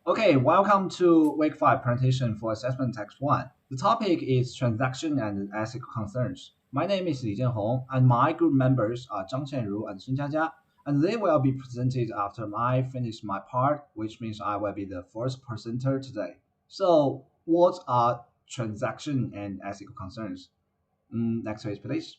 Okay, welcome to Week 5 presentation for Assessment Text 1. The topic is Transaction and Ethical Concerns. My name is Li Jianhong, and my group members are Zhang Qianru and Sun Jiajia, and they will be presented after I finish my part, which means I will be the first presenter today. So, what are transaction and ethical concerns? Next page, please.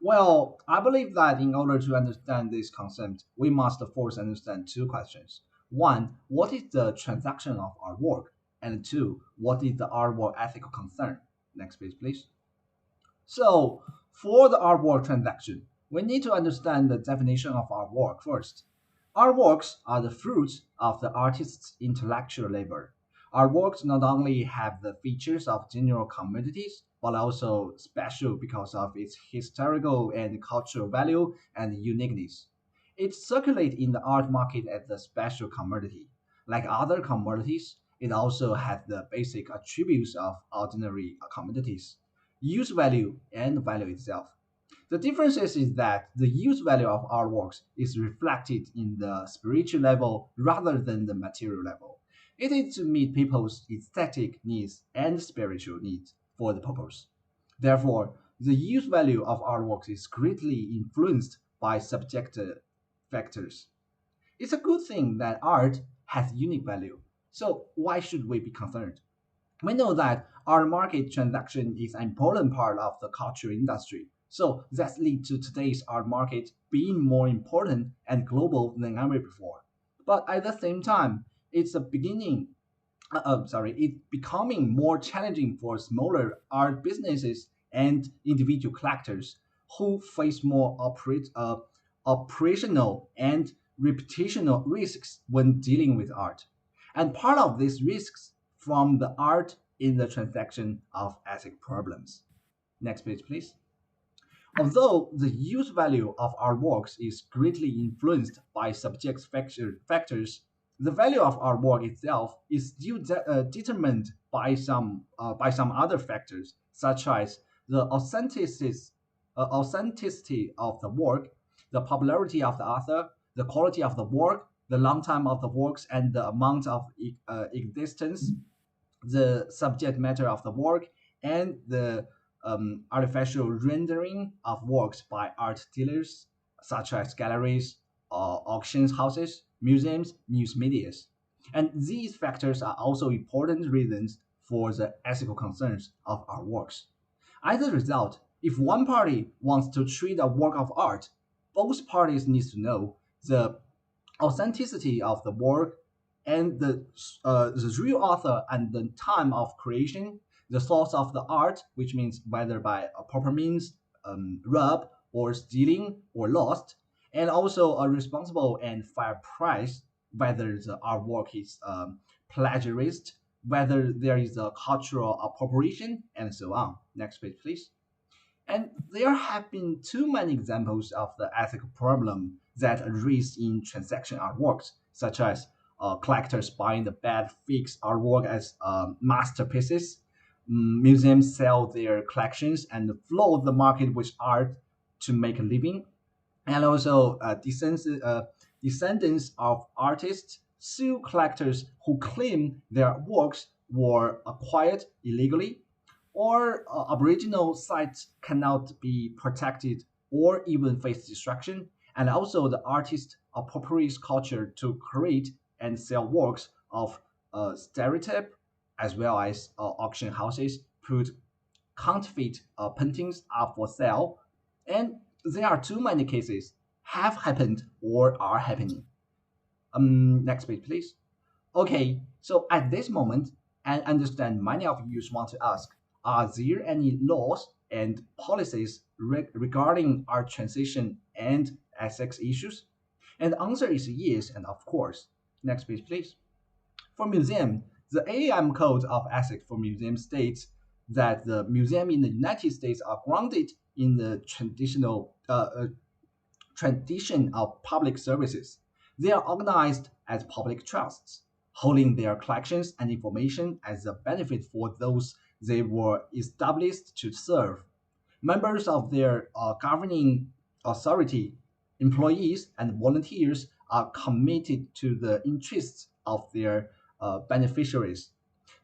Well, I believe that in order to understand this concept, we must first understand two questions. One, what is the transaction of our work? And two, what is the artwork ethical concern? Next page, please. So, for the artwork transaction, we need to understand the definition of artwork first. Artworks are the fruits of the artist's intellectual labor. Artworks not only have the features of general commodities, but also special because of its historical and cultural value and uniqueness. It circulates in the art market as a special commodity. Like other commodities, it also has the basic attributes of ordinary commodities use value and value itself. The difference is that the use value of artworks is reflected in the spiritual level rather than the material level. It is to meet people's aesthetic needs and spiritual needs for the purpose. Therefore, the use value of artworks is greatly influenced by subjective factors. It's a good thing that art has unique value. So why should we be concerned? We know that our market transaction is an important part of the culture industry. So that leads to today's art market being more important and global than ever before. But at the same time, it's a beginning. It's becoming more challenging for smaller art businesses and individual collectors who face more operational and reputational risks when dealing with art. And part of these risks from the art in the transaction of ethic problems. Next page, please. Although the use value of our works is greatly influenced by subject factors, the value of our work itself is still determined by some other factors, such as the authenticity of the work, the popularity of the author, the quality of the work, the long time of the works, and the amount of existence, the subject matter of the work, and the artificial rendering of works by art dealers, such as galleries, auctions houses, museums, news medias. And these factors are also important reasons for the ethical concerns of our works. As a result, if one party wants to treat a work of art, both parties need to know the authenticity of the work and the real author and the time of creation, the source of the art, which means whether by a proper means, robbed or stealing or lost, and also a responsible and fair price, whether the artwork is plagiarized, whether there is a cultural appropriation, and so on. Next page, please. And there have been too many examples of the ethical problem that arise in transaction artworks, such as collectors buying the bad fake artwork as masterpieces, museums sell their collections and flood the market with art to make a living, and also descendants of artists sue collectors who claim their works were acquired illegally or Aboriginal sites cannot be protected or even face destruction, and also the artist appropriates culture to create and sell works of stereotype, as well as auction houses put counterfeit paintings up for sale, and there are too many cases have happened or are happening. Next page, please. Okay, so at this moment, I understand many of you want to ask, are there any laws and policies regarding our transition and ethics issues? And the answer is yes, and of course. Next page, please. For museum, the AAM Code of Ethics for Museum states that the museum in the United States are grounded in the tradition of public services. They are organized as public trusts, holding their collections and information as a benefit for those they were established to serve. Members of their governing authority, employees, and volunteers are committed to the interests of their beneficiaries.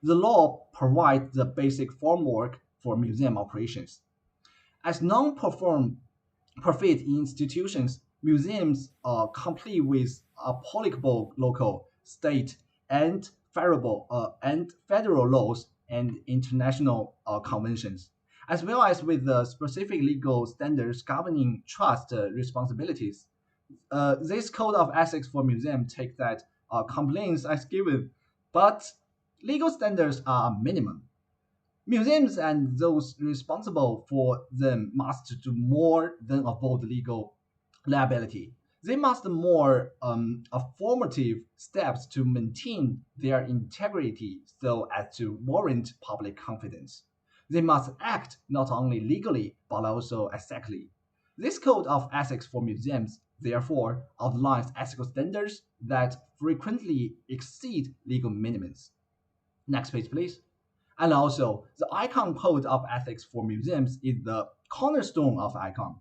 The law provides the basic framework for museum operations. As non-profit institutions, museums comply with applicable local, state, and federal laws and international conventions, as well as with the specific legal standards governing trust responsibilities. This code of ethics for museums take that complaints as given, but legal standards are minimum. Museums and those responsible for them must do more than avoid legal liability. They must more affirmative steps to maintain their integrity so as to warrant public confidence. They must act not only legally but also ethically. This code of ethics for museums therefore outlines ethical standards that frequently exceed legal minimums. Next page, please. And also, the ICON Code of Ethics for Museums is the cornerstone of ICON.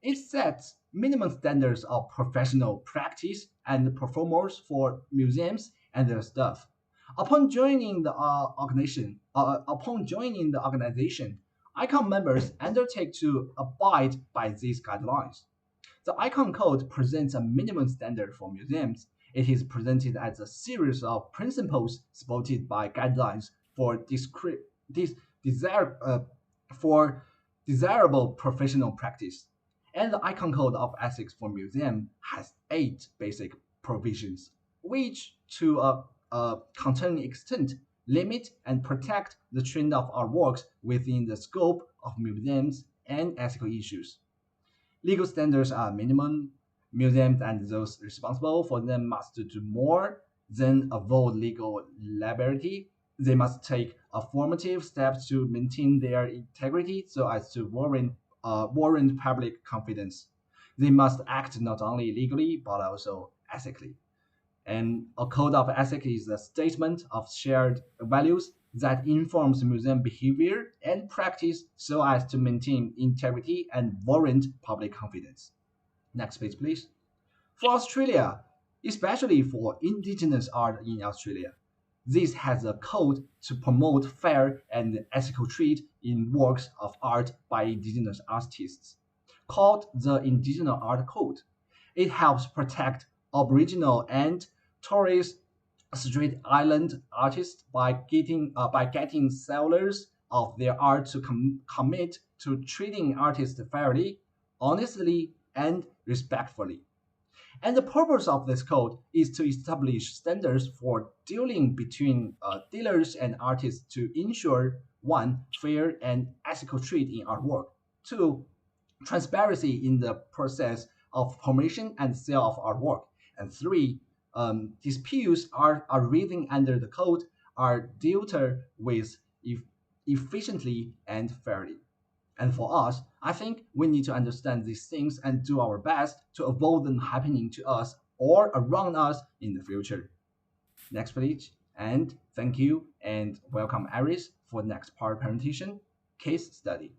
It sets minimum standards of professional practice and performance for museums and their staff. Upon joining the organization, ICON members undertake to abide by these guidelines. The ICON Code presents a minimum standard for museums. It is presented as a series of principles supported by guidelines for for desirable professional practice. And the ICON Code of Ethics for Museum has 8 basic provisions, which to a concerning extent limit and protect the trend of our works within the scope of museums and ethical issues. Legal standards are minimum. Museums and those responsible for them must do more than avoid legal liability. They must take affirmative steps to maintain their integrity so as to warrant public confidence. They must act not only legally but also ethically. And a code of ethics is a statement of shared values that informs museum behavior and practice so as to maintain integrity and warrant public confidence. Next page, please. For Australia, especially for indigenous art in Australia, this has a code to promote fair and ethical treat in works of art by indigenous artists, called the Indigenous Art Code. It helps protect Aboriginal and Torres Strait Island artists by getting sellers of their art to commit to treating artists fairly, honestly, and respectfully. And the purpose of this code is to establish standards for dealing between dealers and artists to ensure one, fair and ethical treat in artwork, two, transparency in the process of promotion and sale of artwork, and three, disputes are arisen under the code are dealt with efficiently and fairly. And for us, I think we need to understand these things and do our best to avoid them happening to us or around us in the future. Next page. And thank you and welcome Aris for the next part presentation, case study.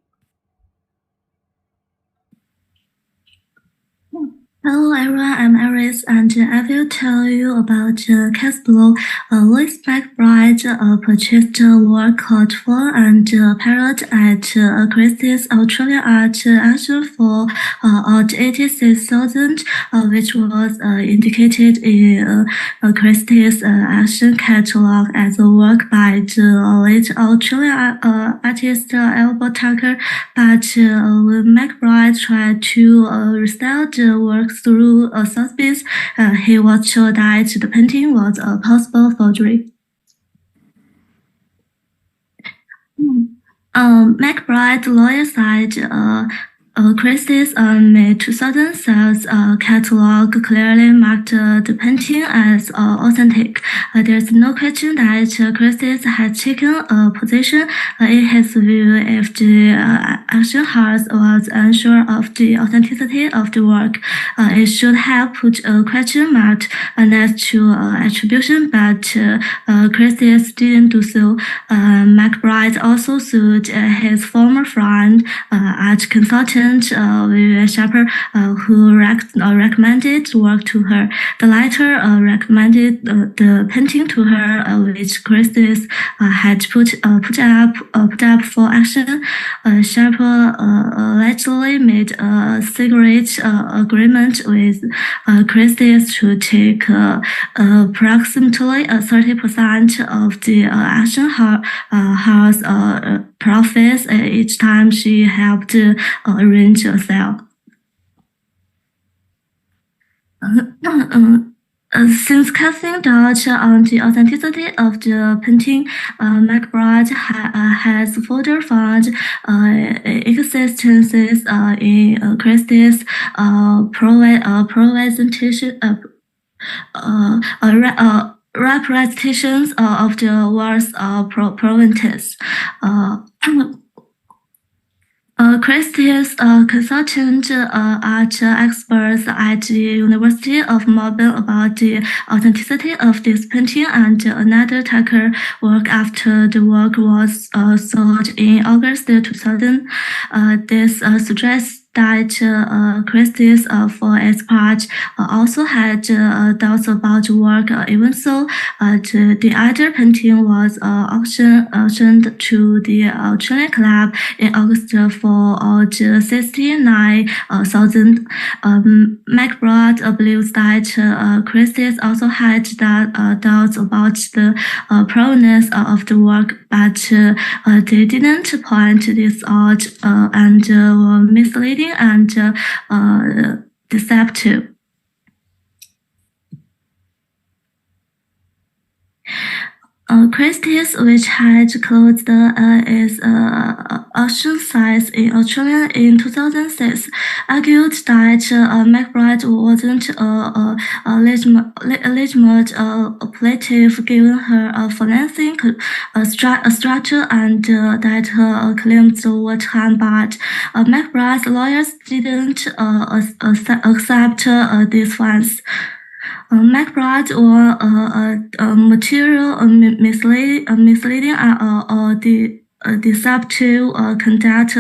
Hello everyone, I'm Iris and I will tell you about the case below. Louis McBride purchased a work called For and Parrot at Christie's Australia Art Auction for about 86,000, which was indicated in Christie's auction catalog as a work by the late Australian artist Albert Tucker. But when McBride tried to resell the work through Sotheby's, he was told that the painting was a possible forgery. McBride's lawyer said Christie's May 2006 catalog clearly marked the painting as authentic. There's no question that Christie's has taken a position in his view if the auction house was unsure of the authenticity of the work. It should have put a question mark next to attribution, but Christie's didn't do so. McBride also sued his former friend, art consultant consultant Vivian Shepard, who recommended work to her. The latter recommended the painting to her, which Christie had put up for action. Shepard allegedly made a secret agreement with Christie to take approximately 30% of the action house profits each time she helped arrange a sale. Since casting doubt on the authenticity of the painting, McBride has further found existences in Christie's representations of the world's provinces. Christie's consultant asked experts at the University of Melbourne about the authenticity of this painting, and another taker work after the work was sold in August 2000. This suggests that Christie's, for its part, also had doubts about the work. Even so, the other painting was auctioned to the Australian Club in August for $69,000. McBride believes that Christie's also had doubts about the provenance of the work, but they didn't point this out and were misleading and deceptive. Christie's, which had closed its auction site in Australia in 2006, argued that McBride wasn't a legitimate plaintiff given her financing structure and that her claims were time-barred. McBride's lawyers didn't accept these funds. McBride were material misleading or deceptive conduct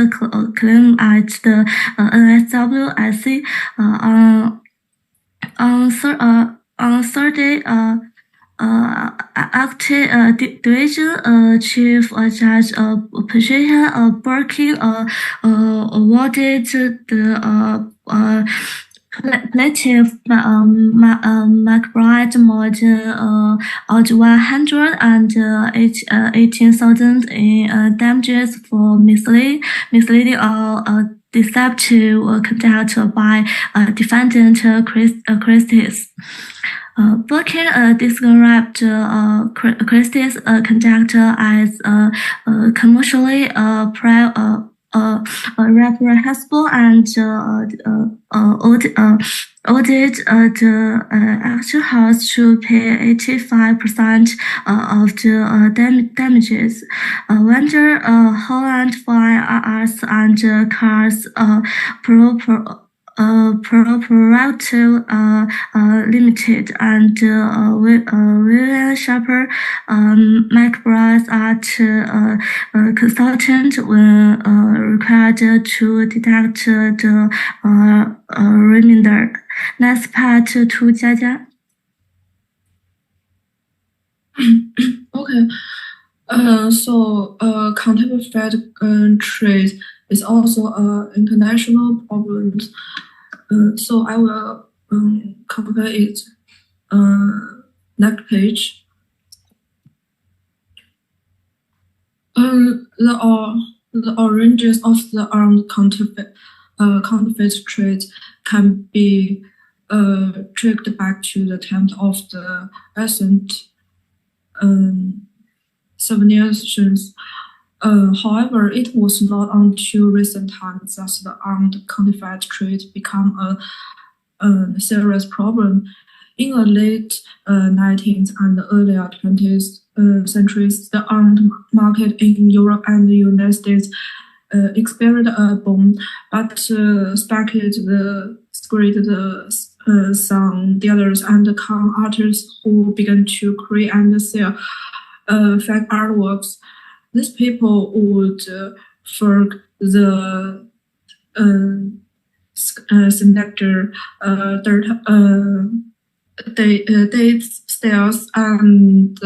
claim at the NSWIC on Thursday. Acting Division Chief Judge Patricia Birkin awarded the plaintiff McBride more than $118,000 in damages for misleading or deceptive conduct by defendant Christie's. Birkin described Christie's conduct as commercially reprehensible and ordered the auction house to pay 85% of the damages. Vendor Holland Fine Arts and Cars Proprietor Limited and William Shepard, McBride's art consultant, were required to deduct the remainder. Let's part to Jaja. Okay. Counterfeit trade is also an international problem. So I will compare it next page. The origins of the armed counterfeit trade can be tracked back to the time of the recent civilizations. However, it was not until recent times that the armed counterfeit trade became a serious problem. In the late 19th and earlier 20th centuries, the armed market in Europe and the United States experienced a boom, but speculated some dealers and con artists who began to create and sell fake artworks. These people would forge the signature, date styles, and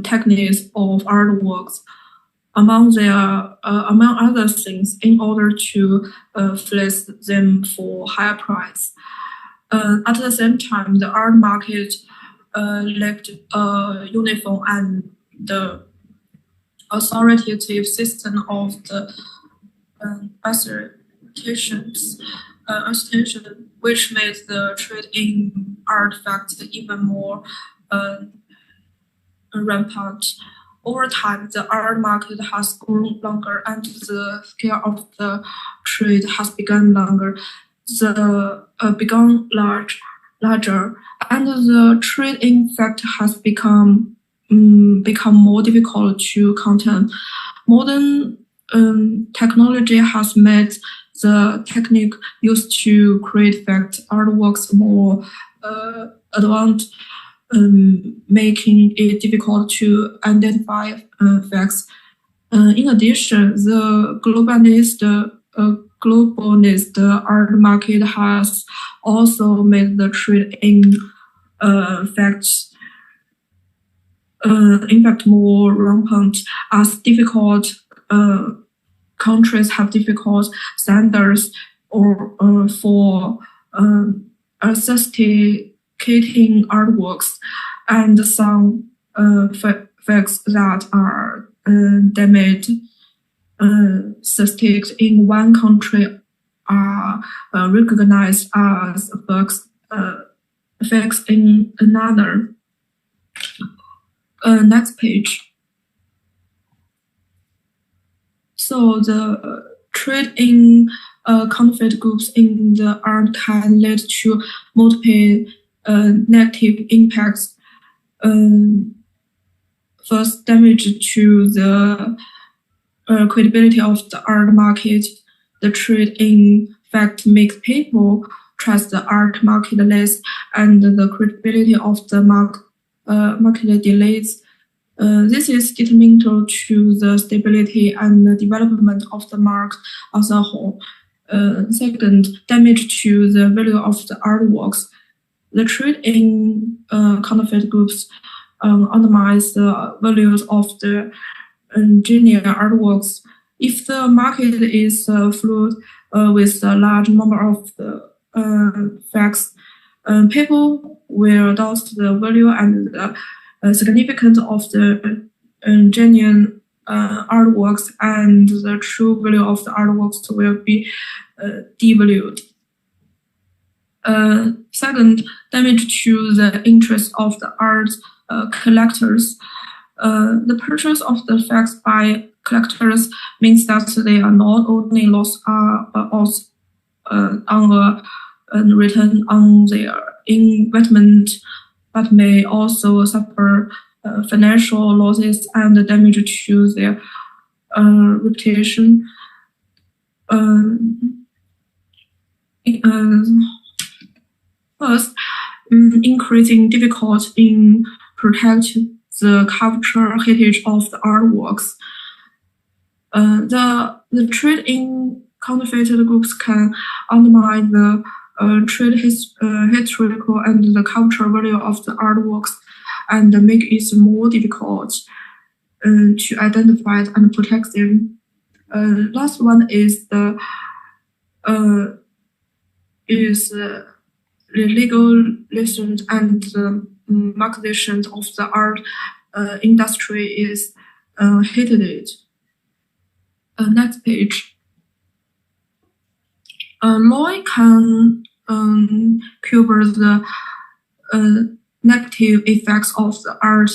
techniques of artworks, among other things, in order to place them for higher price. At the same time, the art market lacked a uniform and the authoritative system of the association, which made the trade in artifacts even more rampant. Over time, the art market has grown longer, and the scale of the trade has become larger, and the trade in fact has become more difficult to contain. Modern technology has made the technique used to create fact artworks more advanced, making it difficult to identify facts. In addition, the globalist art market has also made the trade in facts in fact more rampant, as difficult countries have difficult standards for authenticating artworks, and some facts that are damaged statistics in one country are recognized as facts in another. Next page. So the trade in counterfeit goods in the art can lead to multiple negative impacts. First, damage to the credibility of the art market. The trade in fact makes people trust the art market less, and the credibility of the market delays. This is detrimental to the stability and the development of the market as a whole. Second, damage to the value of the artworks. The trade in counterfeit goods undermines the values of the genuine artworks. If the market is flooded with a large number of facts, people will doubt the value and the significance of the genuine artworks, and the true value of the artworks will be devalued. Second, damage to the interest of the art collectors. The purchase of the facts by collectors means that they are not only lost on a return on their investment, but may also suffer financial losses and damage to their reputation. First, increasing difficulty in protect the cultural heritage of the artworks. The trade in counterfeited goods can undermine the historical and the cultural value of the artworks, and make it more difficult to identify and protect them. Last one is the legalization and the marketization of the art industry is hated. Next page. Law can cover the negative effects of the art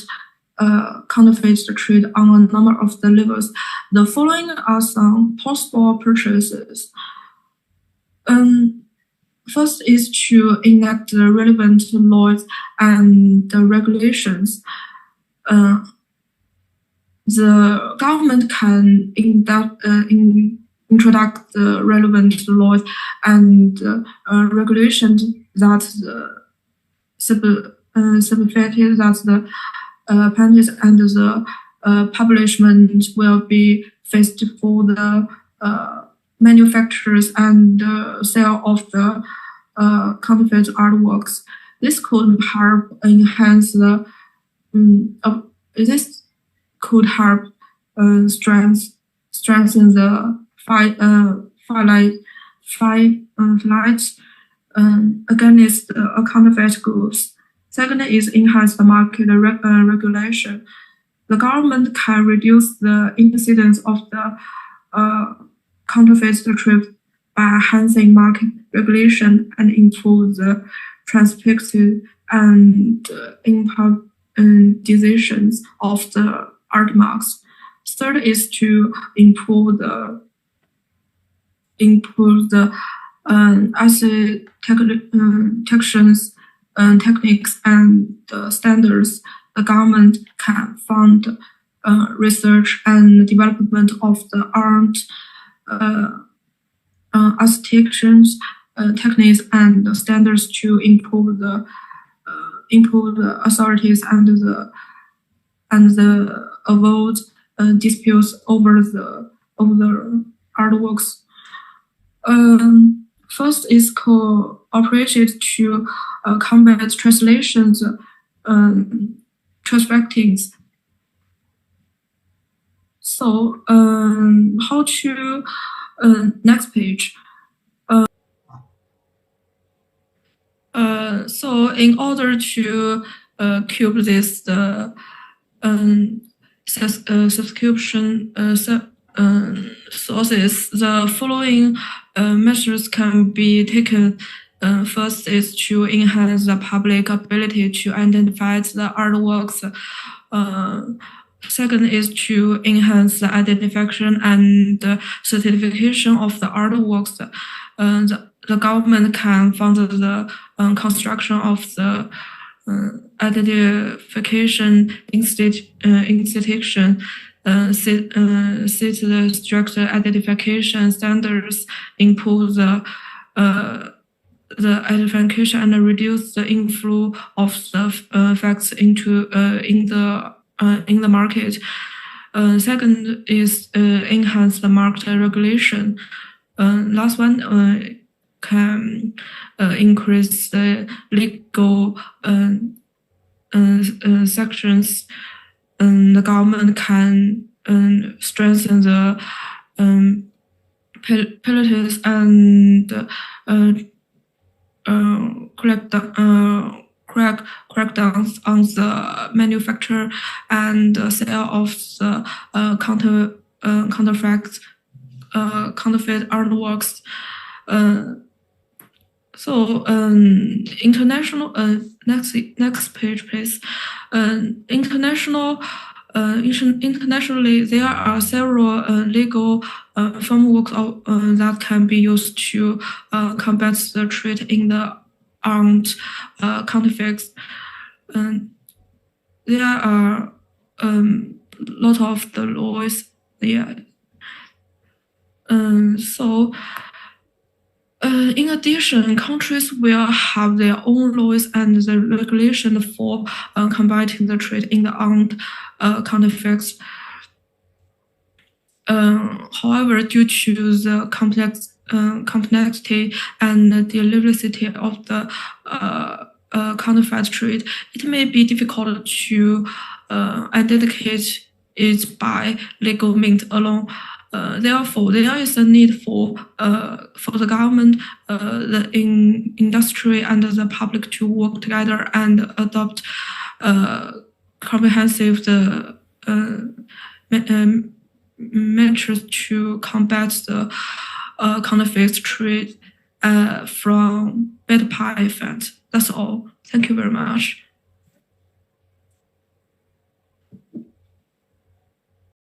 counterfeit trade on a number of the levels. The following are some possible purchases. First is to enact the relevant laws and the regulations. The government can introduce the relevant laws and regulations that specify that the patents and the publishment will be faced for the manufactures and sale of the counterfeit artworks. This could help enhance the this could help strengthen the fight against counterfeit goods. Second is enhance the market regulation. The government can reduce the incidence of the counterfeit trade by enhancing market regulation and improve the transparency and decisions of the art marks. Third is to improve the asset detections techniques and standards. The government can fund research and development of the art assertions techniques and standards to improve the authorities and the avoid disputes over the artworks. First is cooperated to combat translations perspectives. So how to next page. So in order to keep this subscription sources, the following measures can be taken. First is to enhance the public ability to identify the artworks. Second is to enhance the identification and certification of the artworks. The government can fund the construction of the identification institution, set the strict identification standards, improve the identification and reduce the inflow of the facts into in the market. Second is enhance the market regulation. Last one can increase the legal sections. The government can strengthen the penalties and crackdowns on the manufacture and sale of the counterfeit artworks. So international next page, please. Internationally, there are several legal frameworks that can be used to combat the trade in the armed counterfeits. There are a lot of the laws there. In addition, countries will have their own laws and the regulation for combating the trade in the armed counterfeits. However, due to the complexity and the diversity of the counterfeit trade, it may be difficult to identify it by legal means alone. Therefore, there is a need for the government, the industry, and the public to work together and adopt comprehensive measures to combat the counterfeit trade from bad pie effect. That's all. Thank you very much.